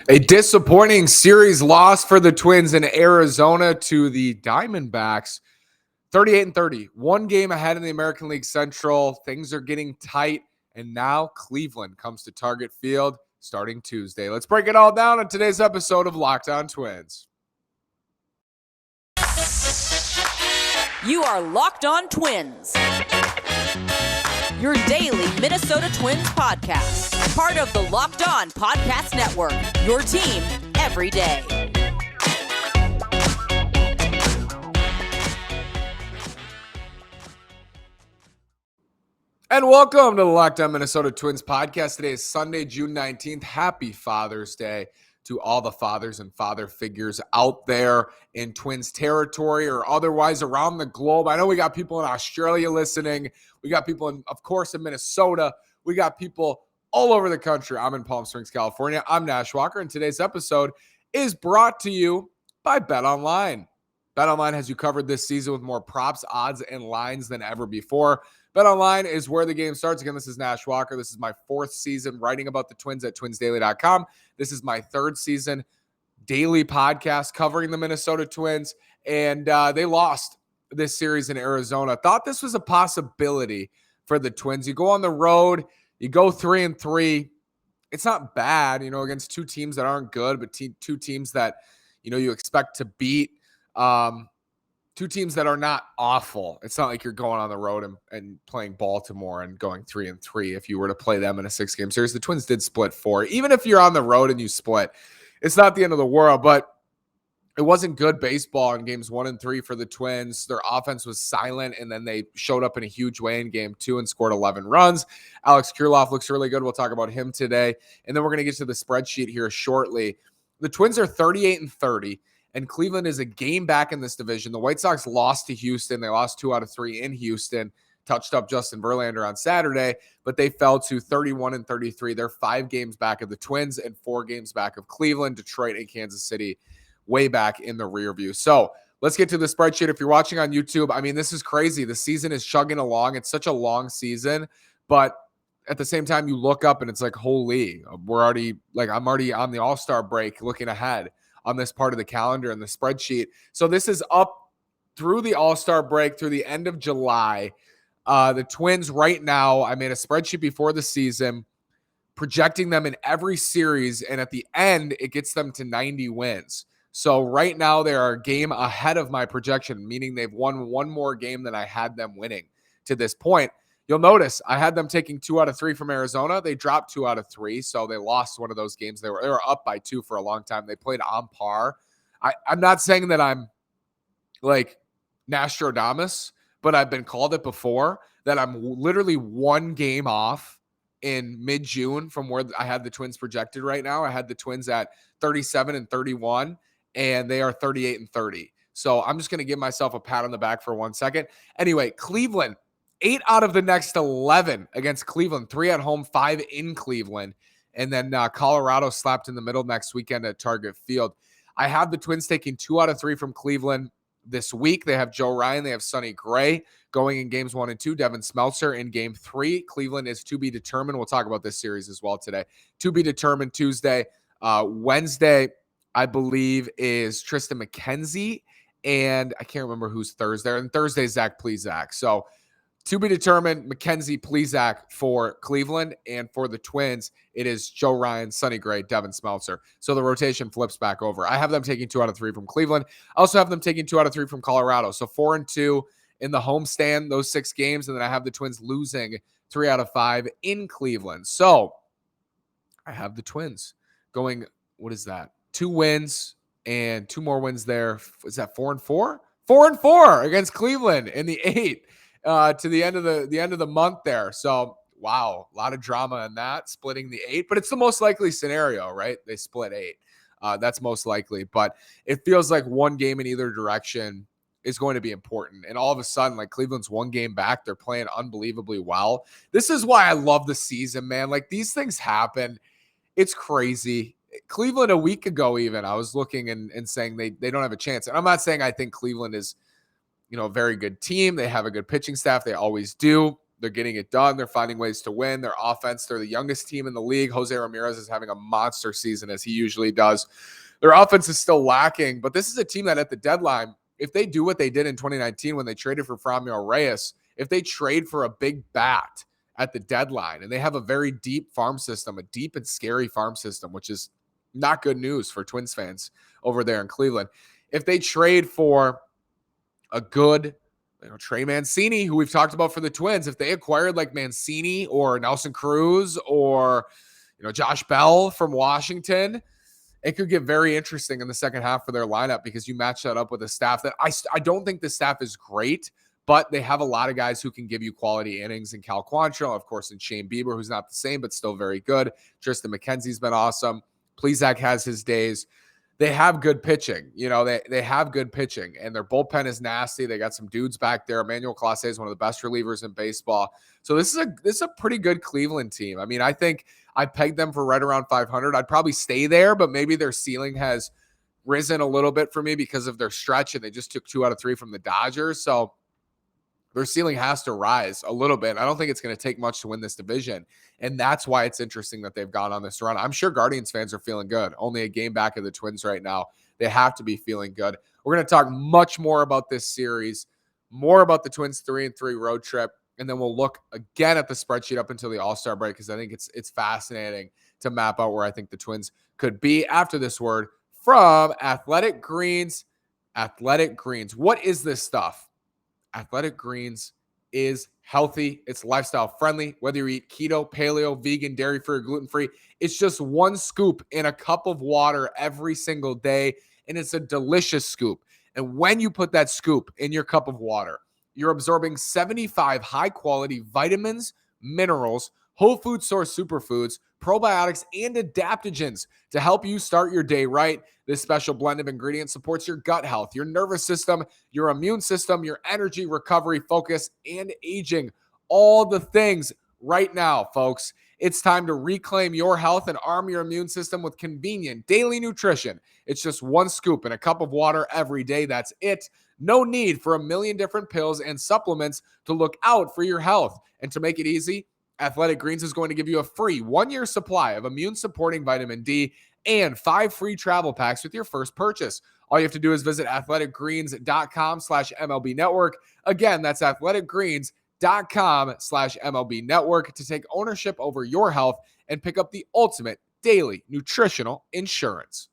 A disappointing series loss for the Twins in Arizona to the Diamondbacks. 38-30, one game ahead in the American League Central. Things are getting tight, and now Cleveland comes to Target Field starting Tuesday. Let's break it all down on today's episode of Locked On Twins. You are Locked On Twins, your daily Minnesota Twins podcast. Part of the Locked On Podcast Network, your team every day. And welcome to the Locked On Minnesota Twins podcast. Today is Sunday, June 19th. Happy Father's Day to all the fathers and father figures out there in Twins territory or otherwise around the globe. I know we got people in Australia listening. We got people in, of course, in Minnesota. We got people all over the country. I'm in Palm Springs, California. I'm Nash Walker, and today's episode is brought to you by BetOnline. BetOnline has you covered this season with more props, odds, and lines than ever before. BetOnline is where the game starts. Again, this is Nash Walker. This is my fourth season writing about the Twins at twinsdaily.com. This is my third season daily podcast covering the Minnesota Twins, and they lost this series in Arizona. Thought this was a possibility for the Twins. You go on the road, you go 3-3. It's not bad, against two teams that aren't good, but two teams that, you expect to beat. Two teams that are not awful. It's not like you're going on the road and playing Baltimore and going 3-3 if you were to play them in a 6-game series. The Twins did split 4. Even if you're on the road and you split, it's not the end of the world, but it wasn't good baseball in games 1 and 3 for the Twins. Their offense was silent, and then they showed up in a huge way in game 2 and scored 11 runs. Alex Kirilloff looks really good. We'll talk about him today. And then we're going to get to the spreadsheet here shortly. The Twins are 38-30. And Cleveland is a game back in this division. The White Sox lost to Houston. They lost 2 out of 3 in Houston. Touched up Justin Verlander on Saturday, but they fell to 31-33. They're 5 games back of the Twins and 4 games back of Cleveland, Detroit, and Kansas City, way back in the rear view. So let's get to the spreadsheet. If you're watching on YouTube, this is crazy. The season is chugging along. It's such a long season, but at the same time, you look up and it's like, holy, I'm already on the All-Star break looking ahead on this part of the calendar and the spreadsheet. So this is up through the All-Star break, through the end of July. The Twins right now, I made a spreadsheet before the season, projecting them in every series, and at the end, it gets them to 90 wins. So right now, they are a game ahead of my projection, meaning they've won one more game than I had them winning to this point. You'll notice I had them taking 2 out of 3 from Arizona. They dropped 2 out of 3, so they lost one of those games. They were up by 2 for a long time. They played on par. I'm not saying that I'm like Nostradamus, but I've been called it before, that I'm literally one game off in mid-June from where I had the Twins projected right now. I had the Twins at 37-31, and they are 38-30. So I'm just going to give myself a pat on the back for 1 second. Anyway, Cleveland, 8 out of the next 11 against Cleveland, 3 at home, 5 in Cleveland. And then Colorado slapped in the middle next weekend at Target Field. I have the Twins taking 2 out of 3 from Cleveland this week. They have Joe Ryan. They have Sonny Gray going in games 1 and 2. Devin Smeltzer in game 3. Cleveland is to be determined. We'll talk about this series as well today. To be determined Tuesday. Wednesday, I believe, is Tristan McKenzie. And I can't remember who's Thursday. And Thursday, Zach Plesac. So to be determined, McKenzie, Plesac for Cleveland, and for the Twins, it is Joe Ryan, Sonny Gray, Devin Smeltzer. So the rotation flips back over. I have them taking 2 out of 3 from Cleveland. I also have them taking 2 out of 3 from Colorado. So 4-2 in the homestand, those 6 games, and then I have the Twins losing 3 out of 5 in Cleveland. So I have the Twins going, what is that? 2 wins and 2 more wins there. Is that 4-4? 4-4 against Cleveland in the 8. To the end of the month there. So wow, a lot of drama in that, splitting the 8, but it's the most likely scenario, right? They split 8. That's most likely, but it feels like one game in either direction is going to be important. And all of a sudden, like, Cleveland's 1 game back. They're playing unbelievably well. This is why I love the season, man. Like, these things happen. It's crazy. Cleveland a week ago, even, I was looking and saying they don't have a chance. And I'm not saying I think Cleveland is, a very good team. They have a good pitching staff. They always do. They're getting it done. They're finding ways to win. Their offense, they're the youngest team in the league. Jose Ramirez is having a monster season, as he usually does. Their offense is still lacking, but this is a team that at the deadline, if they do what they did in 2019 when they traded for Franmil Reyes, if they trade for a big bat at the deadline, and they have a very deep farm system, a deep and scary farm system, which is not good news for Twins fans over there in Cleveland. If they trade for a good, Trey Mancini, who we've talked about for the Twins, if they acquired like Mancini or Nelson Cruz or, Josh Bell from Washington, it could get very interesting in the second half for their lineup because you match that up with a staff that I don't think the staff is great, but they have a lot of guys who can give you quality innings, in Cal Quantrill, of course, and Shane Bieber, who's not the same, but still very good. Tristan McKenzie's been awesome. Plezak has his days. They have good pitching. They have good pitching, and their bullpen is nasty. They got some dudes back there. Emmanuel Clase is one of the best relievers in baseball. So this is a pretty good Cleveland team. I mean, I think I pegged them for right around 500. I'd probably stay there, but maybe their ceiling has risen a little bit for me because of their stretch, and they just took 2 out of 3 from the Dodgers. So their ceiling has to rise a little bit. I don't think it's going to take much to win this division. And that's why it's interesting that they've gone on this run. I'm sure Guardians fans are feeling good. Only a game back of the Twins right now. They have to be feeling good. We're going to talk much more about this series, more about the Twins 3-3 road trip. And then we'll look again at the spreadsheet up until the All-Star break, because I think it's fascinating to map out where I think the Twins could be after this word from Athletic Greens. Athletic Greens. What is this stuff? Athletic Greens is healthy. It's lifestyle friendly. Whether you eat keto, paleo, vegan, dairy-free, or gluten-free, it's just one scoop in a cup of water every single day, and it's a delicious scoop. And when you put that scoop in your cup of water, you're absorbing 75 high-quality vitamins, minerals, whole food source superfoods, probiotics, and adaptogens to help you start your day right. This special blend of ingredients supports your gut health, your nervous system, your immune system, your energy, recovery, focus, and aging. All the things right now, folks. It's time to reclaim your health and arm your immune system with convenient daily nutrition. It's just one scoop in a cup of water every day. That's it. No need for a million different pills and supplements to look out for your health. And to make it easy, Athletic Greens is going to give you a free 1-year supply of immune-supporting vitamin D and 5 free travel packs with your first purchase. All you have to do is visit athleticgreens.com/MLB Network. Again, that's athleticgreens.com/MLB Network to take ownership over your health and pick up the ultimate daily nutritional insurance.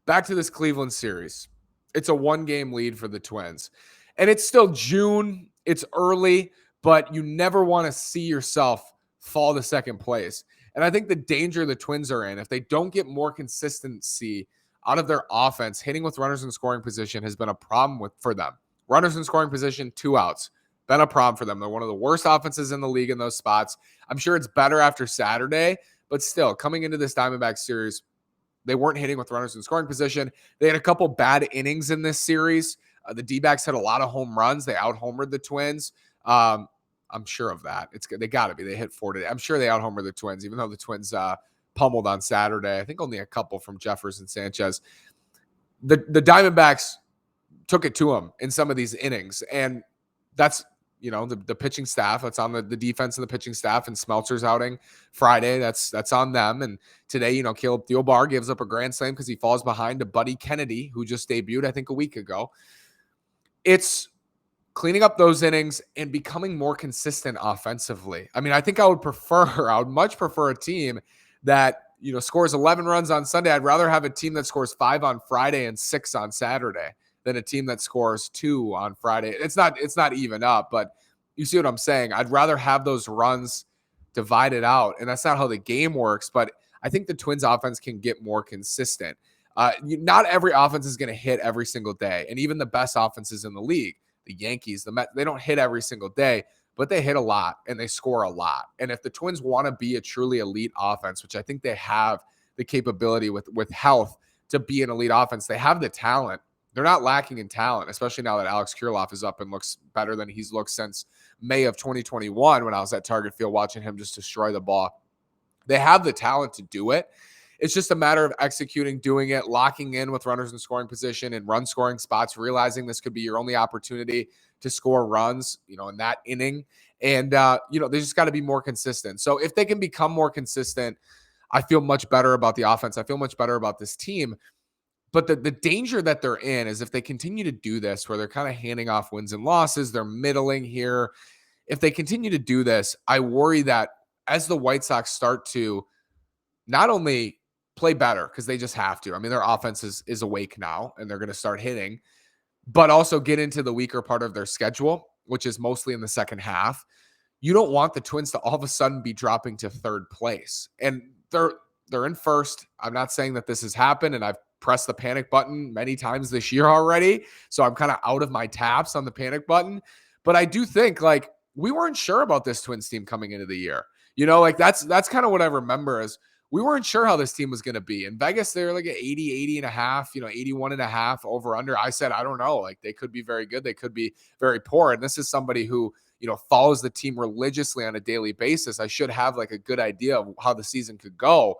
Back to this Cleveland series. It's a 1-game lead for the Twins. And it's still June. It's early, but you never want to see yourself fall to second place. And I think the danger the Twins are in, if they don't get more consistency out of their offense, hitting with runners in scoring position has been a problem for them. Runners in scoring position, 2 outs. Been a problem for them. They're one of the worst offenses in the league in those spots. I'm sure it's better after Saturday, but still, coming into this Diamondbacks series, they weren't hitting with runners in scoring position. They had a couple bad innings in this series. The D-backs had a lot of home runs. They out-homered the Twins. I'm sure of that. They got to be. They hit 40. I'm sure they out-homered the Twins, even though the Twins pummeled on Saturday. I think only a couple from Jeffers and Sanchez. The Diamondbacks took it to them in some of these innings, and that's the pitching staff. That's on the defense and the pitching staff. And Smeltzer's outing Friday. That's on them. And today, Caleb Thielbar gives up a grand slam because he falls behind to Buddy Kennedy, who just debuted, I think, a week ago. It's cleaning up those innings and becoming more consistent offensively. I mean, I think I would much prefer a team that, scores 11 runs on Sunday. I'd rather have a team that scores 5 on Friday and 6 on Saturday than a team that scores 2 on Friday. It's not even up, but you see what I'm saying? I'd rather have those runs divided out, and that's not how the game works, but I think the Twins offense can get more consistent. Not every offense is going to hit every single day, and even the best offenses in the league, the Yankees, the Mets, they don't hit every single day, but they hit a lot and they score a lot. And if the Twins want to be a truly elite offense, which I think they have the capability with health to be an elite offense, they have the talent. They're not lacking in talent, especially now that Alex Kirilloff is up and looks better than he's looked since May of 2021 when I was at Target Field watching him just destroy the ball. They have the talent to do it. It's just a matter of executing, doing it, locking in with runners in scoring position and run scoring spots, realizing this could be your only opportunity to score runs, in that inning. And, they just got to be more consistent. So if they can become more consistent, I feel much better about the offense. I feel much better about this team. But the danger that they're in is if they continue to do this, where they're kind of handing off wins and losses, they're middling here. If they continue to do this, I worry that as the White Sox start to not only play better, because they just have to. I mean, their offense is awake now, and they're going to start hitting, but also get into the weaker part of their schedule, which is mostly in the second half. You don't want the Twins to all of a sudden be dropping to third place. And they're in first. I'm not saying that this has happened, and I've pressed the panic button many times this year already. So I'm kind of out of my taps on the panic button. But I do think we weren't sure about this Twins team coming into the year. That's kind of what I remember is we weren't sure how this team was going to be. In Vegas, they were like at 80 and a half, 81 and a half over under. I said, I don't know. They could be very good. They could be very poor. And this is somebody who, follows the team religiously on a daily basis. I should have a good idea of how the season could go.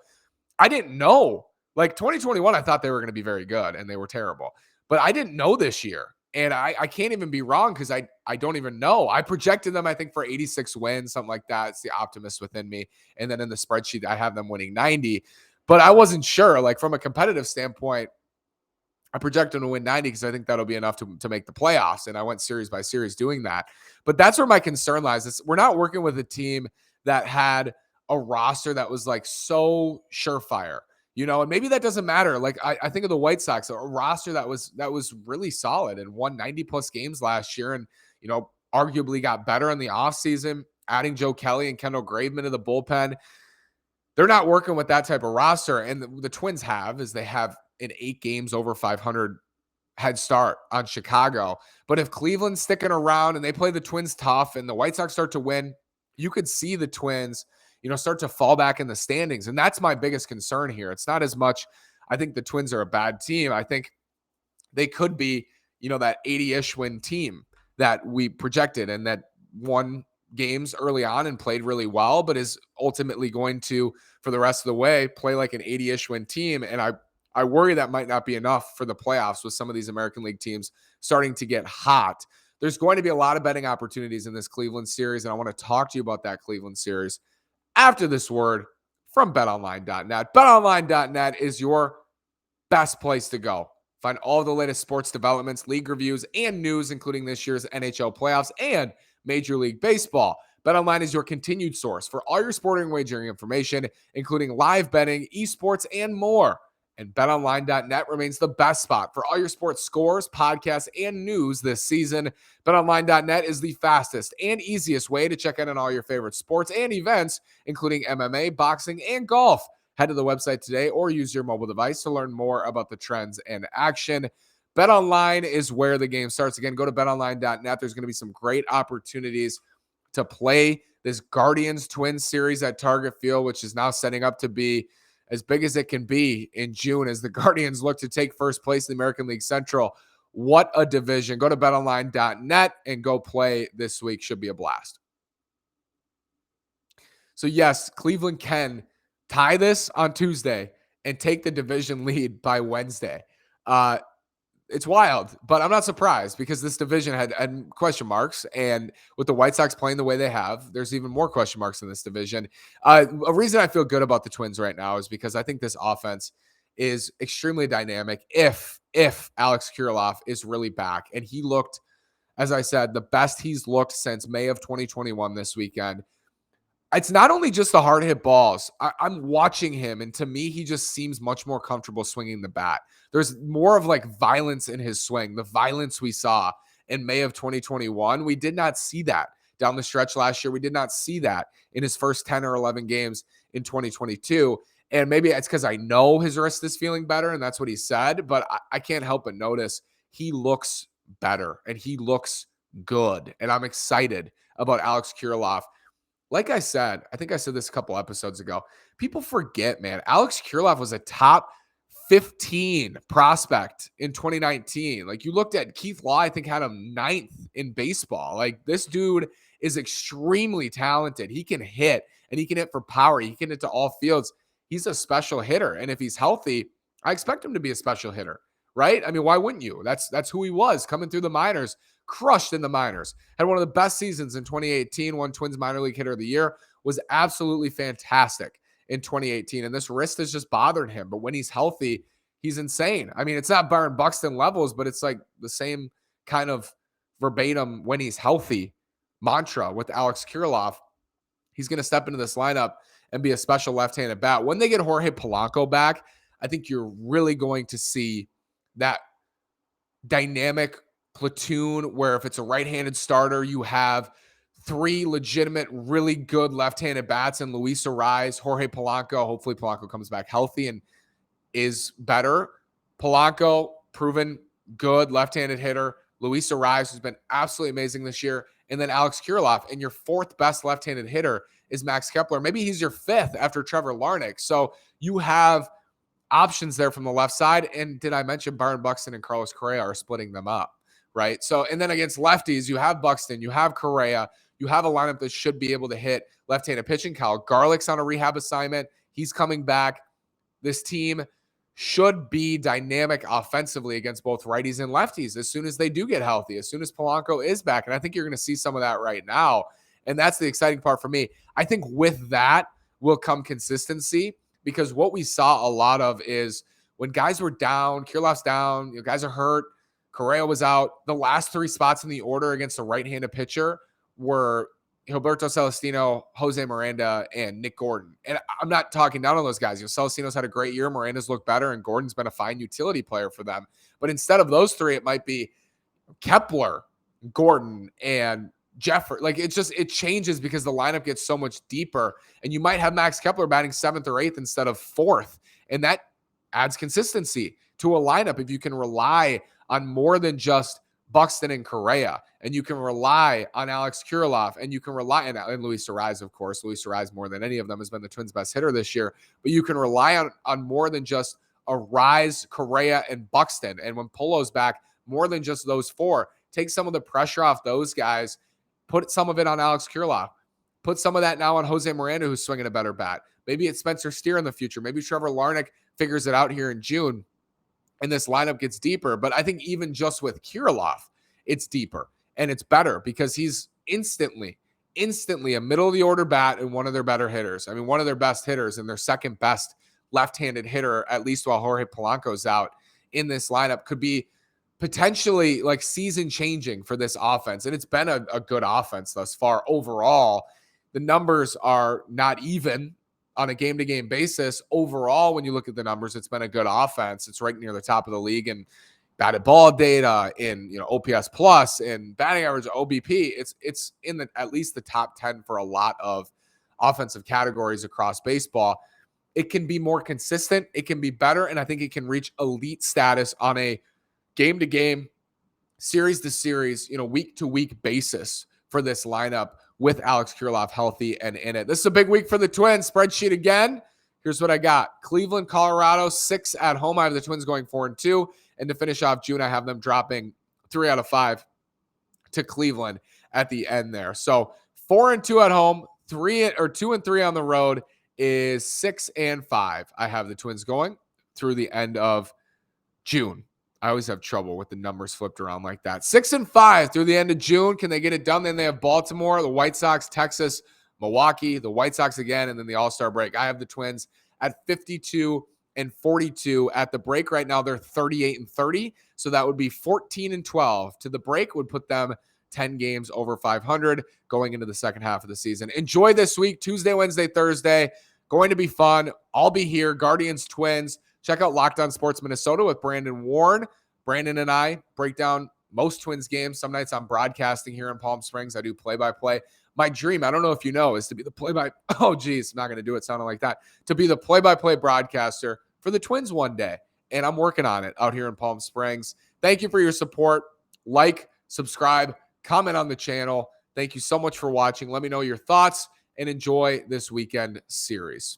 I didn't know. 2021, I thought they were going to be very good, and they were terrible. But I didn't know this year. And I can't even be wrong because I don't even know. I projected them, I think, for 86 wins, something like that. It's the optimist within me. And then in the spreadsheet, I have them winning 90. But I wasn't sure. From a competitive standpoint, I project them to win 90 because I think that'll be enough to make the playoffs. And I went series by series doing that. But that's where my concern lies. We're not working with a team that had a roster that was so surefire. And maybe that doesn't matter. I think of the White Sox, a roster that was really solid and won 90 plus games last year, and arguably got better in the offseason, adding Joe Kelly and Kendall Graveman to the bullpen. They're not working with that type of roster, and the Twins they have in 8 games over 500 head start on Chicago. But if Cleveland's sticking around and they play the Twins tough, and the White Sox start to win, you could see the Twins start to fall back in the standings. And that's my biggest concern here. It's not as much, I think the Twins are a bad team. I think they could be, that 80-ish win team that we projected and that won games early on and played really well, but is ultimately going to, for the rest of the way, play like an 80-ish win team. And I worry that might not be enough for the playoffs with some of these American League teams starting to get hot. There's going to be a lot of betting opportunities in this Cleveland series, and I want to talk to you about that Cleveland series after this word from betonline.net. Betonline.net is your best place to go. Find all the latest sports developments, league reviews, and news, including this year's NHL playoffs and Major League Baseball. BetOnline is your continued source for all your sporting wagering information, including live betting, esports, and more. And betonline.net remains the best spot for all your sports scores, podcasts, and news this season. BetOnline.net is the fastest and easiest way to check in on all your favorite sports and events, including MMA, boxing, and golf. Head to the website today or use your mobile device to learn more about the trends and action. BetOnline is where the game starts. Again, go to betonline.net. There's going to be some great opportunities to play this Guardians Twins series at Target Field, which is now setting up to be as big as it can be in June as the Guardians look to take first place in the American League Central. What a division. Go to betonline.net and go play this week. Should be a blast. So yes, Cleveland can tie this on Tuesday and take the division lead by Wednesday. It's wild, but I'm not surprised because this division had question marks, and with the White Sox playing the way they have, there's even more question marks in this division. A reason I feel good about the Twins right now is because I think this offense is extremely dynamic if Alex Kirilloff is really back. And he looked, as I said, the best he's looked since May of 2021 this weekend. It's not only just the hard hit balls. I'm watching him, and to me, he just seems much more comfortable swinging the bat. There's more of violence in his swing, the violence we saw in May of 2021. We did not see that down the stretch last year. We did not see that in his first 10 or 11 games in 2022. And maybe it's because I know his wrist is feeling better, and that's what he said, but I can't help but notice he looks better, and he looks good. And I'm excited about Alex Kirilloff. Like I said, I think I said this a couple episodes ago. People forget, man. Alex Kirilloff was a top 15 prospect in 2019. You looked at Keith Law, I think had him 9th in baseball. This dude is extremely talented. He can hit, and he can hit for power. He can hit to all fields. He's a special hitter. And if he's healthy, I expect him to be a special hitter, right? I mean, why wouldn't you? That's who he was coming through the minors. crushed in the minors. Had one of the best seasons in 2018, won Twins Minor League Hitter of the Year, was absolutely fantastic in 2018. And this wrist has just bothered him. But when he's healthy, he's insane. I mean, it's not Byron Buxton levels, but it's like the same kind of verbatim when he's healthy mantra with Alex Kirilloff. He's going to step into this lineup and be a special left-handed bat. When they get Jorge Polanco back, I think you're really going to see that dynamic platoon where if it's a right-handed starter, you have three legitimate, really good left-handed bats in Luis Arraez, Jorge Polanco. Hopefully Polanco comes back healthy and is better. Polanco, proven good left-handed hitter. Luis Arraez, who's been absolutely amazing this year. And then Alex Kirilloff. And your fourth best left-handed hitter is Max Kepler. Maybe he's your fifth after Trevor Larnach. So you have options there from the left side. And did I mention Byron Buxton and Carlos Correa are splitting them up, right? So, and then against lefties, you have Buxton, you have Correa, you have a lineup that should be able to hit left-handed pitching. Kyle Garlick's on a rehab assignment. He's coming back. This team should be dynamic offensively against both righties and lefties as soon as they do get healthy, as soon as Polanco is back. And I think you're going to see some of that right now. And that's the exciting part for me. I think with that will come consistency, because what we saw a lot of is when guys were down, Kirilloff's down, guys are hurt, Correa was out, the last three spots in the order against a right-handed pitcher were Gilberto Celestino, Jose Miranda, and Nick Gordon. And I'm not talking down on those guys. Celestino's had a great year. Miranda's looked better, and Gordon's been a fine utility player for them. But instead of those three, it might be Kepler, Gordon, and Jeffrey. Like, it changes because the lineup gets so much deeper. And you might have Max Kepler batting seventh or eighth instead of fourth. And that adds consistency to a lineup if you can rely on more than just Buxton and Correa, and you can rely on Alex Kirilloff, and you can rely on Luis Arraez, of course. Luis Arraez, more than any of them, has been the Twins' best hitter this year. But you can rely on more than just Arraez, Correa, and Buxton. And when Polo's back, more than just those four. Take some of the pressure off those guys. Put some of it on Alex Kirilloff. Put some of that now on Jose Miranda, who's swinging a better bat. Maybe it's Spencer Steer in the future. Maybe Trevor Larnach figures it out here in June, and this lineup gets deeper. But I think even just with Kirilloff, it's deeper and it's better because he's instantly a middle-of-the-order bat and one of their better hitters. I mean, one of their best hitters and their second best left-handed hitter, at least while Jorge Polanco's out in this lineup, could be potentially like season-changing for this offense. And it's been a good offense thus far. Overall, the numbers are not even on a game-to-game basis. Overall, when you look at the numbers, it's been a good offense. It's right near the top of the league in batted ball data, in OPS plus, in batting average, OBP. It's in at least the top 10 for a lot of offensive categories across baseball. It can be more consistent. It can be better, and I think it can reach elite status on a game-to-game, series-to-series, week-to-week basis for this lineup with Alex Kirilloff healthy and in it. This is a big week for the Twins. Spreadsheet again. Here's what I got. Cleveland, Colorado, 6 at home. I have the Twins going 4-2. And to finish off June, I have them dropping 3 out of 5 to Cleveland at the end there. So 4-2 at home, 2-3 on the road is 6-5. I have the Twins going through the end of June. I always have trouble with the numbers flipped around like that. 6-5 through the end of June. Can they get it done? Then they have Baltimore, the White Sox, Texas, Milwaukee, the White Sox again, and then the All-Star break. I have the Twins at 52-42 at the break. Right now, they're 38-30, so that would be 14-12 to the break. Would put them 10 games over 500 going into the second half of the season. Enjoy this week, Tuesday, Wednesday, Thursday. Going to be fun. I'll be here. Guardians, Twins. Check out Locked On Sports Minnesota with Brandon Warren. Brandon and I break down most Twins games. Some nights I'm broadcasting here in Palm Springs. I do play-by-play. My dream, I don't know if you know, is to be the I'm not going to do it sounding like that. To be the play-by-play broadcaster for the Twins one day. And I'm working on it out here in Palm Springs. Thank you for your support. Like, subscribe, comment on the channel. Thank you so much for watching. Let me know your thoughts and enjoy this weekend series.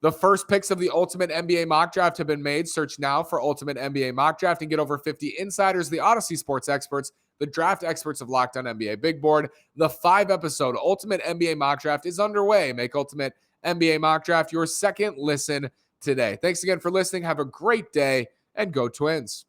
The first picks of the Ultimate NBA Mock Draft have been made. Search now for Ultimate NBA Mock Draft and get over 50 insiders, the Odyssey Sports experts, the draft experts of Locked On NBA Big Board. The 5-episode Ultimate NBA Mock Draft is underway. Make Ultimate NBA Mock Draft your second listen today. Thanks again for listening. Have a great day, and go Twins.